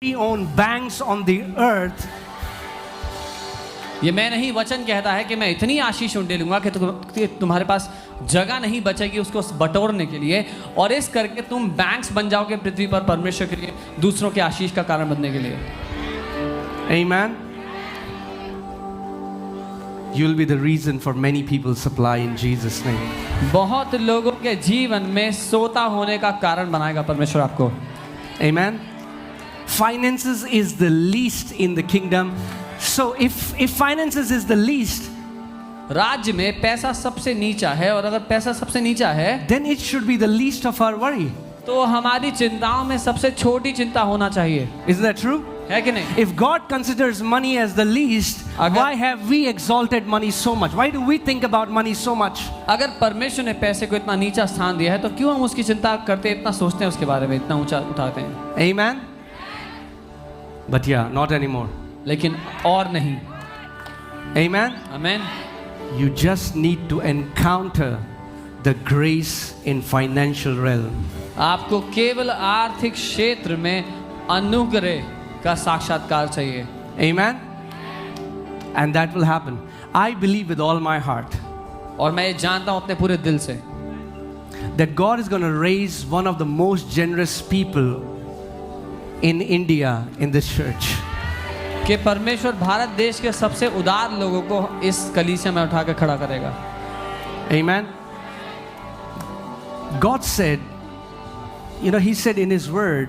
We own banks on the earth. ये मैं नहीं, वचन कहता है कि मैं इतनी आशीष उंडे लूंगा कि तुम्हारे पास जगह नहीं बचेगी उसको बटोरने के लिए, और इस करके तुम बैंक्स बन जाओगे पृथ्वी पर परमेश्वर के लिए, दूसरों के आशीष का कारण बनने के लिए। Amen. You'll be the reason for many people's supply in Jesus' name. बहुत लोगों के जीवन में सोता होने का कारण बनाएगा परमेश्वर आपको। Amen. Finances is the least in the kingdom. So if finances is the least, राज्य में पैसा सबसे नीचा है, और अगर पैसा सबसे नीचा है then it should be the least of our worry. तो हमारी चिंताओं में सबसे छोटी चिंता होना चाहिए। Isn't that true? है कि नहीं? If God considers money as the least, why have we exalted money so much? Why do we think about money so much? अगर परमेश्वर ने पैसे को इतना नीचा स्थान दिया है तो क्यों हम उसकी चिंता करते हैं, इतना सोचते हैं उसके बारे में, इतना ऊंचा उठाते हैं? Amen. But yeah, not anymore. लेकिन और नहीं। Amen. आमीन। You just need to encounter the grace in financial realm. आपको केवल आर्थिक क्षेत्र में अनुग्रह का साक्षात्कार चाहिए। Amen. And that will happen. I believe with all my heart और मैं ये जानता हूँ अपने पूरे दिल से that God is going to raise one of the most generous people in India in this church. कि परमेश्वर भारत देश के सबसे उदार लोगों को इस कलीसिया में उठा कर खड़ा करेगा। Amen. God said, He said in His word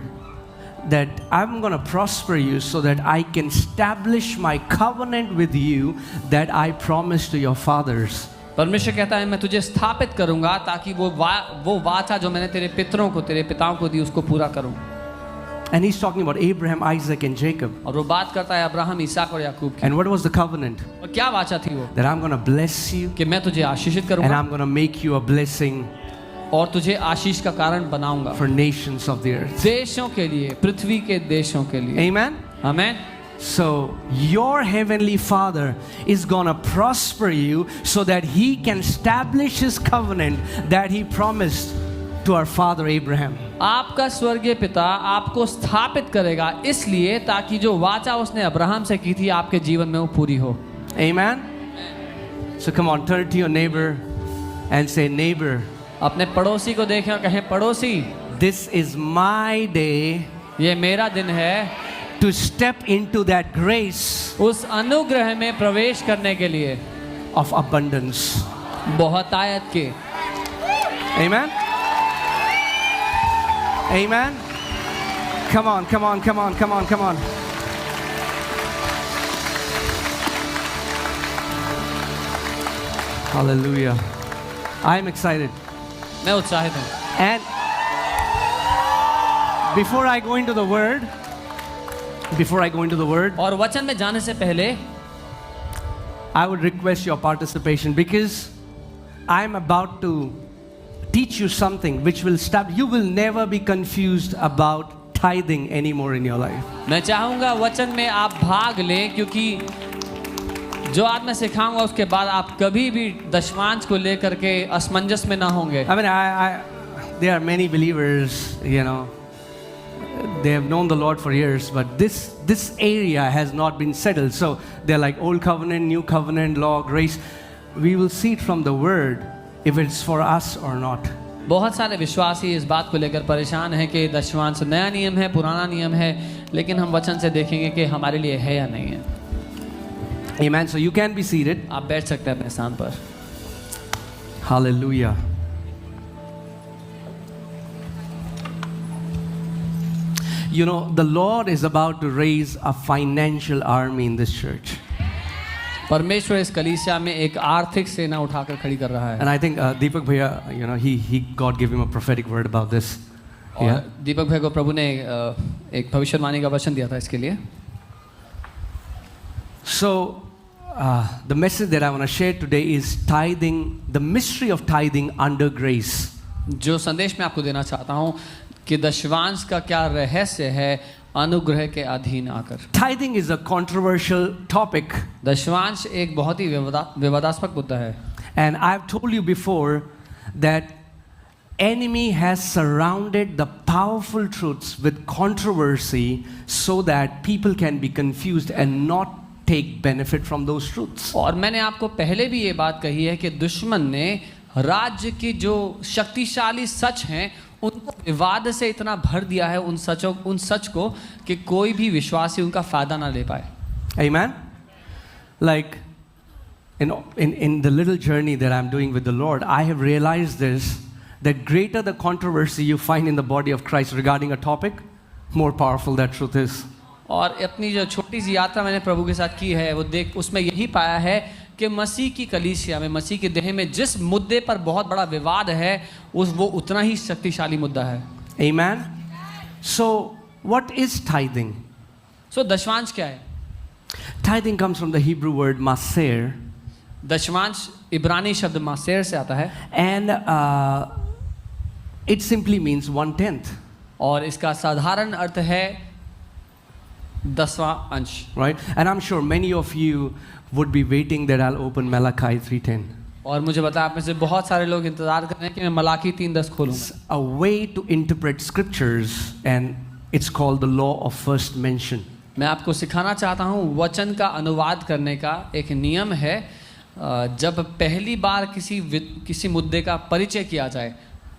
that I'm going to prosper you so that I can establish my covenant with you that I promised to your fathers. परमेश्वर कहता है मैं तुझे स्थापित करूंगा ताकि वो वाचा जो मैंने तेरे पितरों को, तेरे पिताओं को दी, उसको पूरा करूं। And He's talking about Abraham, Isaac and Jacob. और वो बात करता है अब्राहम, इसहाक और याकूब की। And what was the covenant? और क्या वाचा थी वो? That I'm going to bless you कि मैं तुझे आशीषित and करूंगा I'm going to make you a blessing और तुझे आशीष का कारण बनाऊंगा for nations of the earth. देशों के लिए, पृथ्वी के देशों के लिए। Amen. आमीन। So your heavenly Father is going to prosper you so that He can establish His covenant that He promised to our father Abraham. आपका स्वर्गीय पिता आपको स्थापित करेगा इसलिए ताकि जो वाचा उसने अब्राहम से की थी आपके जीवन में वो पूरी हो। Amen. So come on, turn to your neighbor and say, neighbor, अपने पड़ोसी को देखें और कहें, पड़ोसी, this is my day ये मेरा दिन है to step into that grace उस अनुग्रह में प्रवेश करने के लिए of abundance. बहुतायत के। Amen. Amen. Come on, come on, come on, come on, come on. Hallelujah. I am excited. मैं उत्साहित हूँ। And before I go into the word, और वचन में जाने से पहले I would request your participation because I am about to teach you something which will stop. You will never be confused about tithing anymore in your life. मैं चाहूँगा वचन में आप भाग लें, क्योंकि जो आज मैं सिखाऊंगा उसके बाद आप कभी भी दशमांश को लेकर के असमंजस में ना होंगे। I mean, there are many believers, they have known the Lord for years, but this area has not been settled. So they're like old covenant, new covenant, law, grace. We will see it from the word if it's for us or not. बहुत सारे विश्वासी इस बात को लेकर परेशान हैं कि दशमांश नया नियम है, पुराना नियम है, लेकिन हम वचन से देखेंगे कि हमारे लिए है या नहीं है। Amen. So you can be seated. आप बैठ सकते हैं अपने स्थान पर। Hallelujah. The Lord is about to raise a financial army in this church. परमेश्वर इस कलीसिया में एक आर्थिक सेना उठाकर खड़ी कर रहा है। And I think Deepak Bhaiya, God gave him a prophetic word about this. और दीपक भाई को प्रभु ने एक भविष्यवाणी का वचन दिया था इसके लिए। So the message that I want to share today is tithing, the mystery of tithing under grace. जो संदेश मैं आपको देना चाहता हूँ कि दशवांश का क्या रहस्य है अनुग्रह के अधीन आकर। Tithing is a controversial topic. दशवांश एक बहुत ही विवादास्पद मुद्दा है। And I've told you before that enemy has surrounded the powerful truths with controversy so that people can be confused and not take benefit from those truths. और मैंने आपको पहले भी ये बात कही है कि दुश्मन ने राज्य की जो शक्तिशाली सच हैं उनको विवाद से इतना भर दिया है उन सच को कि कोई भी विश्वासी उनका फायदा ना ले पाए. Amen? Like in the little journey that I'm doing with the Lord, I have realized this, that greater the controversy you find in the body of Christ regarding a topic, more powerful that truth is. और अपनी जो छोटी सी यात्रा मैंने प्रभु के साथ की है वो देख उसमें यही पाया है कि मसीह की कलीसिया में, मसीह के देह में जिस मुद्दे पर बहुत बड़ा विवाद है वो उतना ही शक्तिशाली मुद्दा है. Amen? So, what is tithing? So दशमांश क्या है? Tithing comes from the Hebrew word maser. दशमांश इब्रानी शब्द मासेर से आता है. And it simply means 1/10. और इसका साधारण अर्थ है 10वां अंश. Right? And I'm sure many of you would be waiting that I'll open Malachi 3:10. और मुझे पता है आप में से बहुत सारे लोग इंतजार कर रहे हैं कि मैं मलाकी 3:10 खोलूंगा. It's a way to interpret scriptures, and it's called the law of first mention. मैं आपको सिखाना चाहता हूँ वचन का अनुवाद करने का एक नियम है. जब पहली बार किसी मुद्दे का परिचय किया जाए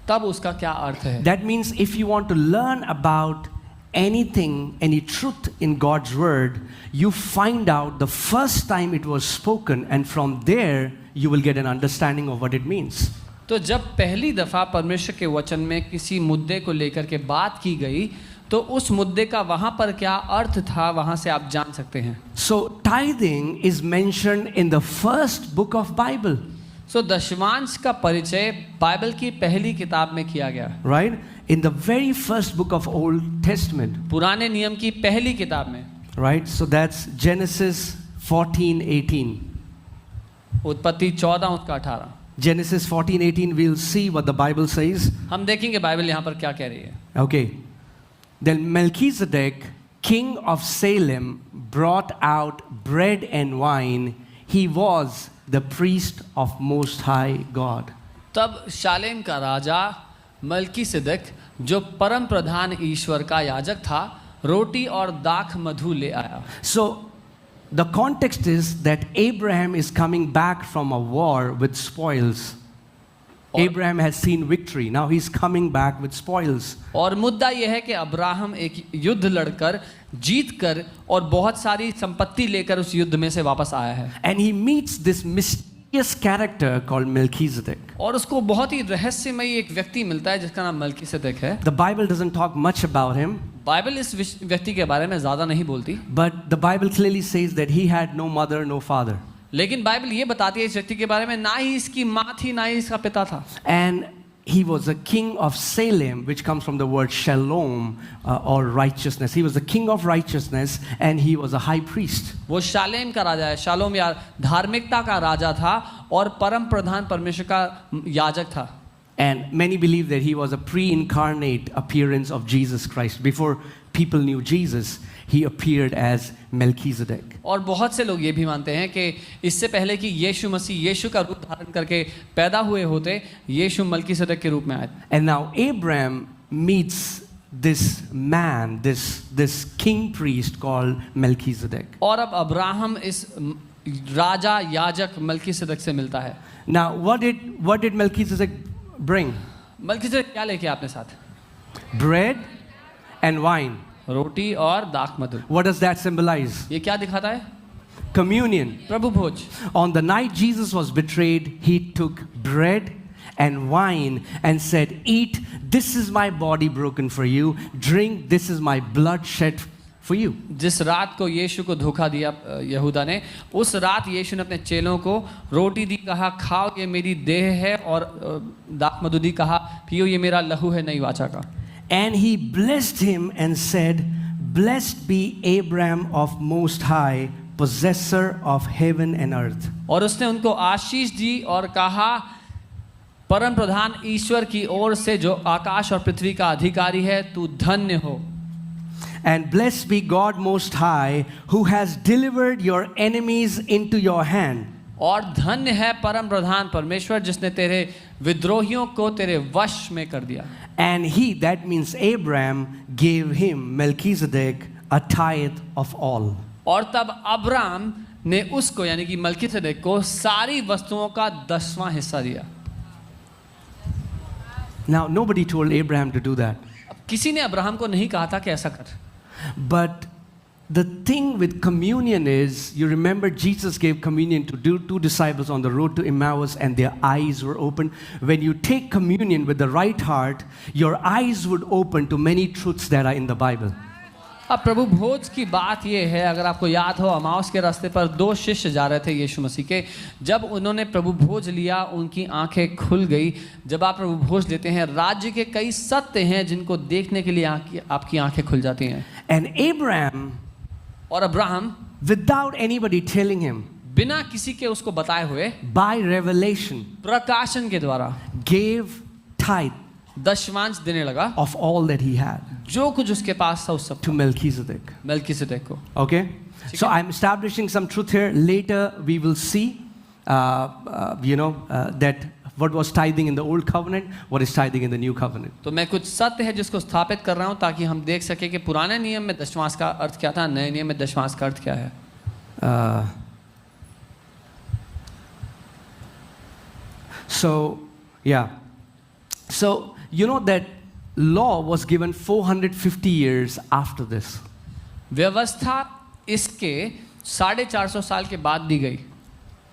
तब उसका क्या अर्थ है. That means if you want to learn about anything, any truth in God's word, you find out the first time it was spoken, and from there you will get an understanding of what it means. तो जब पहली दफा परमेश्वर के वचन में किसी मुद्दे को लेकर के बात की गई तो उस मुद्दे का वहां पर क्या अर्थ था वहां से आप जान सकते हैं. So tithing is mentioned in the first book of Bible. So दशमांश का परिचय बाइबल की पहली किताब में किया गया. Right? In the very first book of Old Testament. पुराने नियम की पहली किताब में. Right? So that's Genesis 14:18. उत्पत्ति 14 उसका 18. Genesis 14:18, we'll see what the Bible says. हम देखेंगे बाइबल यहाँ पर क्या कह रही है. Okay. Then Melchizedek, king of Salem, brought out bread and wine. He was the priest of Most High God. तब शालेम का राजा मल्कीसिदक जो परम प्रधान ईश्वर का याजक था रोटी और दाख मधु ले आया. So the context is that Abraham is coming back from a war with spoils. Abraham has seen victory. Now he's coming back with spoils. और मुद्दा यह है कि अब्राहम एक युद्ध लड़कर जीत कर और बहुत सारी संपत्ति लेकर उस युद्ध में से वापस आया है. And he meets this mysterious character called Melchizedek. और उसको बहुत ही रहस्यमयी एक व्यक्ति मिलता है जिसका नाम मल्कीसिदक है. The Bible doesn't talk much about him. Bible इस व्यक्ति के बारे में ज्यादा नहीं बोलती. But the Bible clearly says that he had no mother, no father. लेकिन बाइबल ये बताती है इस व्यक्ति के बारे में ना ही इसकी माँ थी ना ही इसका पिता था. And he was a king of Salem, which comes from the word shalom or righteousness. He was the king of righteousness and he was a high priest. वो शालेम का राजा है. शालोम या धार्मिकता का राजा था और परम प्रधान परमेश्वर का याजक था. And many believe that he was a pre-incarnate appearance of Jesus Christ. Before people knew Jesus, he appeared as Melchizedek. और बहुत से लोग ये भी मानते हैं कि इससे पहले कि यीशु मसीह यीशु का रूप धारण करके पैदा हुए होते यीशु मल्कीसिदक के रूप में आए. And now Abraham meets this man, this king priest called Melchizedek. और अब अब्राहम इस राजा याजक मल्कीसिदक से मिलता है. Now what did Melchizedek bring? मल्कीसिदक क्या लेके आपने साथ? Bread and wine. रोटी और दाख मधु. What does that symbolize? ये क्या दिखाता है? Communion. Prabhu Bhoj. On the night Jesus was betrayed, he took bread and wine and said, "Eat, this is my body broken for you. Drink, this is my blood shed for you." जिस रात को यीशु को धोखा दिया यहूदा ने, उस रात यीशु ने अपने चेलों को रोटी दी, कहा खाओ ये मेरी देह है, और दाख मधु दी, कहा पियो ये मेरा लहू है नई वाचा का. And he blessed him and said, "Blessed be Abraham of Most High, possessor of heaven and earth." और उसने उनको आशीष दी और कहा परम प्रधान ईश्वर की ओर से जो आकाश और पृथ्वी का अधिकारी है, तू धन्य हो. And blessed be God Most High, who has delivered your enemies into your hand. और धन्य है परम प्रधान परमेश्वर जिसने तेरे विद्रोहियों को तेरे वश में कर दिया। And he, that means Abraham, gave him, Melchizedek, a tithe of all. और तब अब्राम ने उसको यानी कि मलकीसेदेक को सारी वस्तुओं का 10वां हिस्सा दिया। Now, nobody told Abraham to do that. अब किसी ने अब्राहम को नहीं कहा था कि ऐसा कर। But the thing with communion is, you remember Jesus gave communion to two disciples on the road to Emmaus and their eyes were open. When you take communion with the right heart, your eyes would open to many truths that are in the Bible. अब प्रभु भोज की बात ये है, अगर आपको याद हो Emmaus के रास्ते पर 2 शिष्य जा रहे थे यीशु मसीह के, जब उन्होंने प्रभु भोज लिया उनकी आंखें खुल गई। जब आप प्रभु भोज लेते हैं, राज्य के कई सत्य हैं जिनको देखने के लिए आपकी आंखें खुल जाती हैं। And Abraham, और Abraham without anybody telling him, बिना किसी के उसको बताए हुए, by revelation, प्रकाशन के द्वारा gave tithe दशमांश देने लगा of all that he had जो कुछ उसके पास था उस सब to Melchizedek. मलकीसेदेक को। Okay? So I'm establishing some truth here. Later we will see, that what was tithing in the old covenant, what is tithing in the new covenant. तो मैं कुछ सत्य है जिसको स्थापित कर रहा हूँ ताकि हम देख सके कि पुराने नियम में दशमांश का अर्थ क्या था, नए नियम में दशमांश का अर्थ क्या है। So you know that law was given 450 years after this. व्यवस्था इसके 450 साल के बाद दी गई।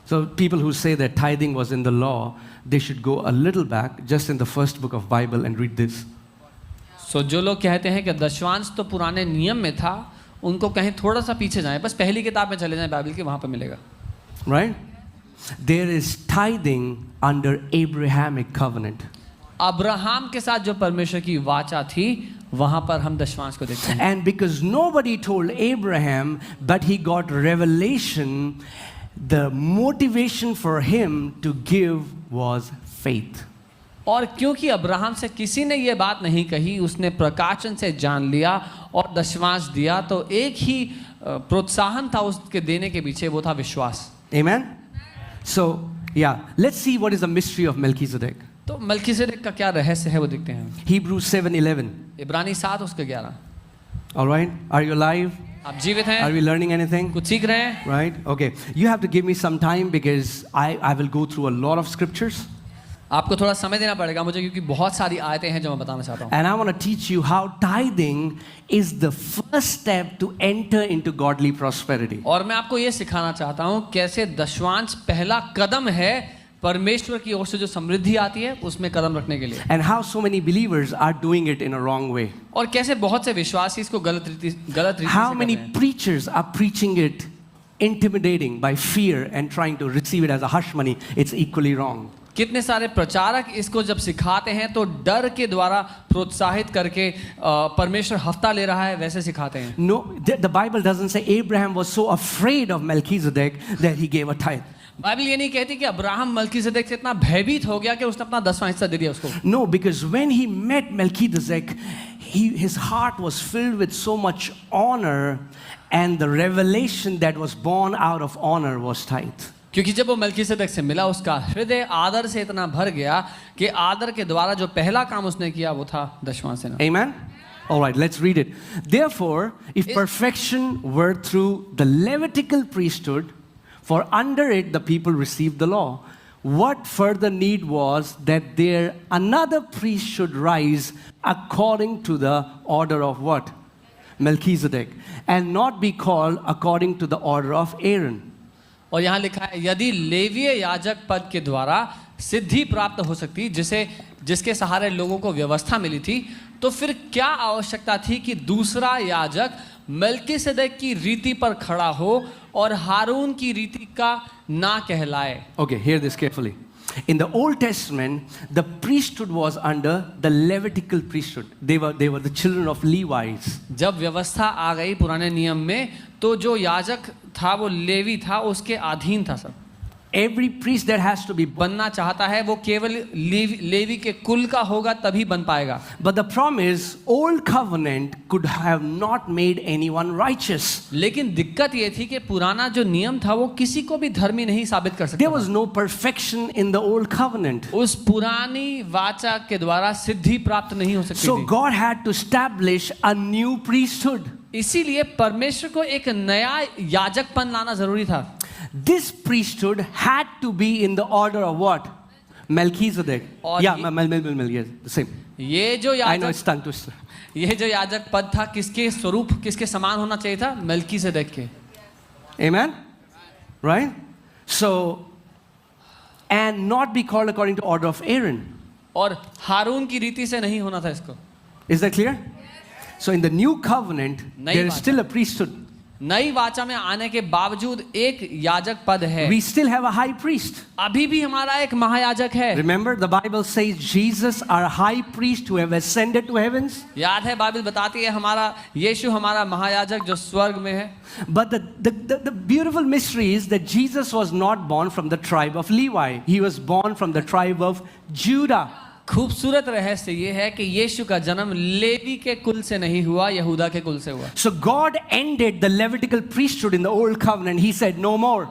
So people who say that tithing was in the law, they should go a little back, just in the first book of Bible, and read this. So जो लोग कहते हैं कि दशमांश तो पुराने नियम में था, उनको कहीं थोड़ा सा पीछे जाएं, बस पहली किताब में चले जाएं बाइबल की, वहां पर मिलेगा। Right? There is tithing under Abrahamic covenant. Abraham के साथ जो परमेश्वर की वाचा थी, वहां पर हम दशमांश को देखते हैं। And because nobody told Abraham, but he got revelation, the motivation for him to give was faith. और क्योंकि अब्राहम से किसी ने ये बात नहीं कही, उसने प्रकाशन से जान लिया और दशमांश दिया, तो एक ही प्रोत्साहन था उसके देने के पीछे, वो था विश्वास। Amen? So, let's see what is the mystery of Melchizedek. तो मलकीसेदेक का क्या रहस्य है वो देखते हैं। Hebrews 7:11. इब्रानी 7 उसके 11। All right? Are you alive? आप जीवित हैं? Are we learning anything? कुछ सीख रहे हैं? Right? Okay. You have to give me some time because I will go through a lot of scriptures. आपको थोड़ा समय देना पड़ेगा मुझे, क्योंकि बहुत सारी आयतें हैं जो मैं बताना चाहता हूँ। And I want to teach you how tithing is the first step to enter into godly prosperity. और मैं आपको ये सिखाना चाहता हूँ कैसे दशमांश पहला कदम है परमेश्वर की ओर से जो समृद्धि आती है उसमें कदम रखने के लिए। And how so many believers are doing it in a wrong way. और कैसे बहुत से विश्वासी इसको गलत रीति How से many कर रहे हैं। preachers are preaching it intimidating by fear and trying to receive it as a hush money. It's equally wrong. कितने सारे प्रचारक इसको जब सिखाते हैं तो डर के द्वारा प्रोत्साहित करके परमेश्वर हफ्ता ले रहा है वैसे सिखाते हैं। No, the Bible doesn't say Abraham was so afraid of Melchizedek that he gave a tithe. Bible ये नहीं कहती कि अब्राहम मलकीसेदेक से इतना भयभीत हो गया कि उसने अपना 10वां हिस्सा दे दिया उसको। No, because when he met Melchizedek, his heart was filled with so much honor, and the revelation that was born out of honor was tithe. क्योंकि जब वो मलकीसेदेक से मिला उसका हृदय आदर से इतना भर गया कि आदर के द्वारा जो पहला काम उसने किया वो था दशमांश देना। Amen? All right, let's read it. Therefore, if perfection were through the Levitical priesthood, for under it the people received the law, what further need was that there another priest should rise according to the order of what? Melchizedek, and not be called according to the order of Aaron. और यहाँ लिखा है यदि लेवीय याजक पद के द्वारा सिद्धि प्राप्त हो सकती जिसके सहारे लोगों को व्यवस्था मिली थी, तो फिर क्या आवश्यकता थी कि दूसरा याजक मलकीसेदेक की रीति पर खड़ा हो और हारून की रीति का ना कहलाए। Okay, hear this carefully. In the Old Testament, the priesthood was under the Levitical priesthood. They were the children of Levites. जब व्यवस्था आ गई पुराने नियम में, तो जो याजक था वो लेवी था, उसके अधीन था सब। every priest that has to be born. बनना चाहता है वो केवल लेवी के कुल का होगा तभी बन पाएगा. But the problem is, old covenant could have not made anyone righteous. लेकिन दिक्कत ये थी कि पुराना जो नियम था वो किसी को भी धर्मी नहीं साबित कर सकता There था. was no perfection in the old covenant. उस पुरानी वाचा के द्वारा सिद्धि प्राप्त नहीं हो सकती So थी. God had to establish a new priesthood. इसीलिए परमेश्वर को एक नया याजकपन लाना जरूरी था. This priesthood had to be in the order of what? Melchizedek. और Yeah, ये- yes, the same. ये जो I know याजक it's tongue twister. ये जो याजक पद था किसके स्वरूप किसके समान होना चाहिए था? मेल्कीसेदेक के. Amen? Right? So, and not be called according to order of Aaron. और हारून की रीति से नहीं होना था इसको. Is that clear? So in the new covenant, नई there is वाचा. still a priesthood. नई वाचा में आने के बावजूद एक याजक पद है. We still have a high priest. अभी भी हमारा एक महायाजक है. Remember, the Bible says Jesus, our high priest who have ascended to heavens. याद है बाइबल बताती है हमारा यीशु हमारा महायाजक जो स्वर्ग में है. But the beautiful mystery is that Jesus was not born from the tribe of Levi. He was born from the tribe of Judah. खूबसूरत रहस्य ये है कि यीशु का जन्म लेवी के कुल से नहीं हुआ, यहूदा के कुल से हुआ. So God ended the Levitical priesthood in the old covenant. He said, no more.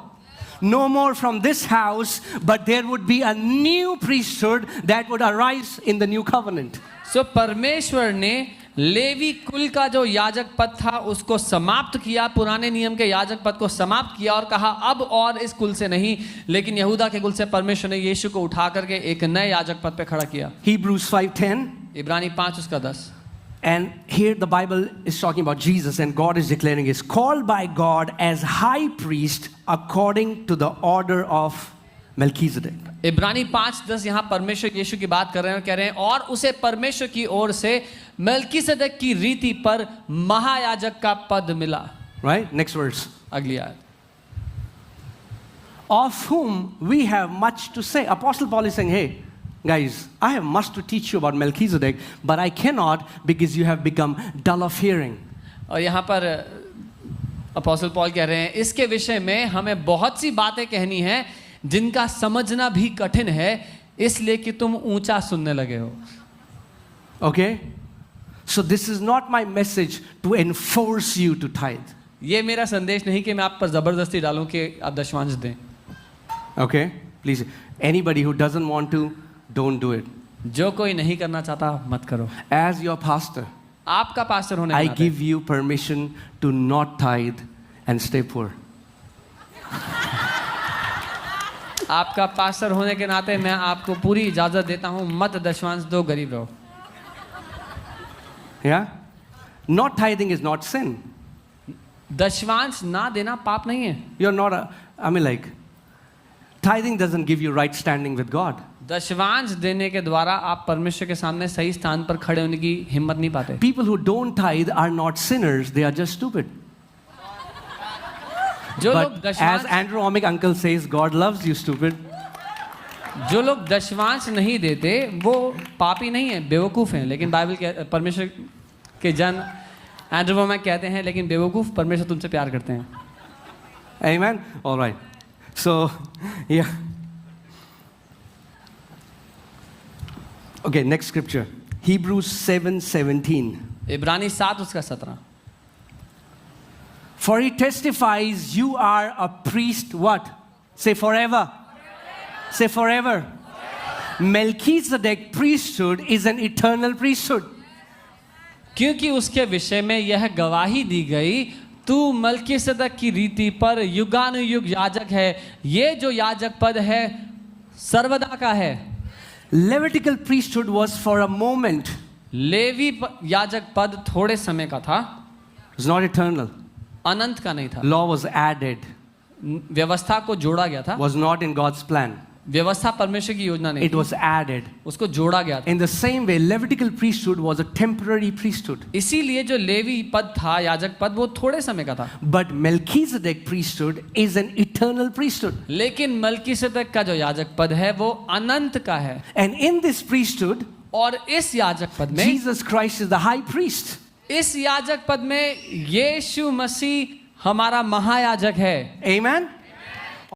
No more from this house, but there would be a new priesthood that would arise in the new covenant. सो परमेश्वर ने levy कुल का जो याजक पद था उसको समाप्त किया, पुराने नियम के याजक पद को समाप्त किया और कहा अब और इस कुल से नहीं, लेकिन यहूदा के कुल से परमेश्वर ने यीशु को उठा करके एक नए याजक पद पे खड़ा किया. Hebrews 5:10. इब्रानी 5:10. And here the Bible is talking about Jesus, and God is declaring is called by God as high priest according to the order of Melchizedek. इब्रानी 5:10 यहाँ परमेश्वर यीशु की बात कर रहे हैं और कह रहे हैं और उसे परमेश्वर की ओर से मेल्कीसेदेक की रीति पर महायाजक का पद मिला. Right? Next verse. अगली आयत. Of whom we have much to say. Apostle Paul is saying, hey, guys, I have much to teach you about Melchizedek, but I cannot because you have become dull of hearing. और यहाँ पर apostle Paul कह रहे हैं इसके विषय में हमें बहुत सी बातें कहनी हैं जिनका समझना भी कठिन है, इसलिए कि तुम ऊंचा सुनने लगे हो. Okay? So this is not my message to enforce you to tithe. ये मेरा संदेश नहीं कि मैं आप पर जबरदस्ती डालूं कि आप दशमांश दें. Okay? Please. Anybody who doesn't want to, don't do it. जो कोई नहीं करना चाहता मत करो. As your pastor, आपका पास्टर होने I के नाते give you permission to not tithe and stay poor. आपका पास्टर होने के नाते मैं आपको पूरी इजाजत देता हूं मत दशमांश दो, गरीब रहो. Yeah? Not tithing is not sin. दशमांश ना देना पाप नहीं है. You're not tithing doesn't give you right standing with God. दशमांश देने के द्वारा आप परमेश्वर के सामने सही स्थान पर खड़े होने की हिम्मत नहीं पाते. People who don't tithe are not sinners, they are just stupid. जो लोग But as दशमांश Andrew Omic uncle says, God loves you, stupid. जो लोग दशमांश नहीं देते वो पापी नहीं है, बेवकूफ़ हैं. लेकिन बाइबल के परमेश्वर के जन एंड्रू में कहते हैं लेकिन बेवकूफ़ परमेश्वर तुमसे प्यार करते हैं. Amen? All right. So, yeah. Okay, next scripture. Hebrews 7:17. इब्रानी 7:17. For he testifies you are a priest, what? Say forever. Say forever. Melchizedek priesthood is an eternal priesthood. क्योंकि उसके विषय में यह गवाही दी गई तू मल्कीसदक की रीति पर युगानुयुग याजक है. ये जो याजक पद है सर्वदा का है. Levitical priesthood was for a moment. Levi याजक पद थोड़े समय का था, It was not eternal. अनंत का नहीं था. Law was added. व्यवस्था को जोड़ा गया था. Was not in God's plan. व्यवस्था परमेश्वर की योजना नहीं It थी, was added. उसको जोड़ा गया था. In the same way, Levitical priesthood was a temporary priesthood. इसीलिए जो लेवी पद था याजक पद वो थोड़े समय का था. But Melchizedek priesthood is an eternal priesthood. लेकिन मल्कीसदक का जो याजक पद है वो अनंत का है. And in this priesthood, और इस याजक पद में Jesus Christ is the high priest. इस याजक पद में यीशु मसीह हमारा महायाजक है. Amen?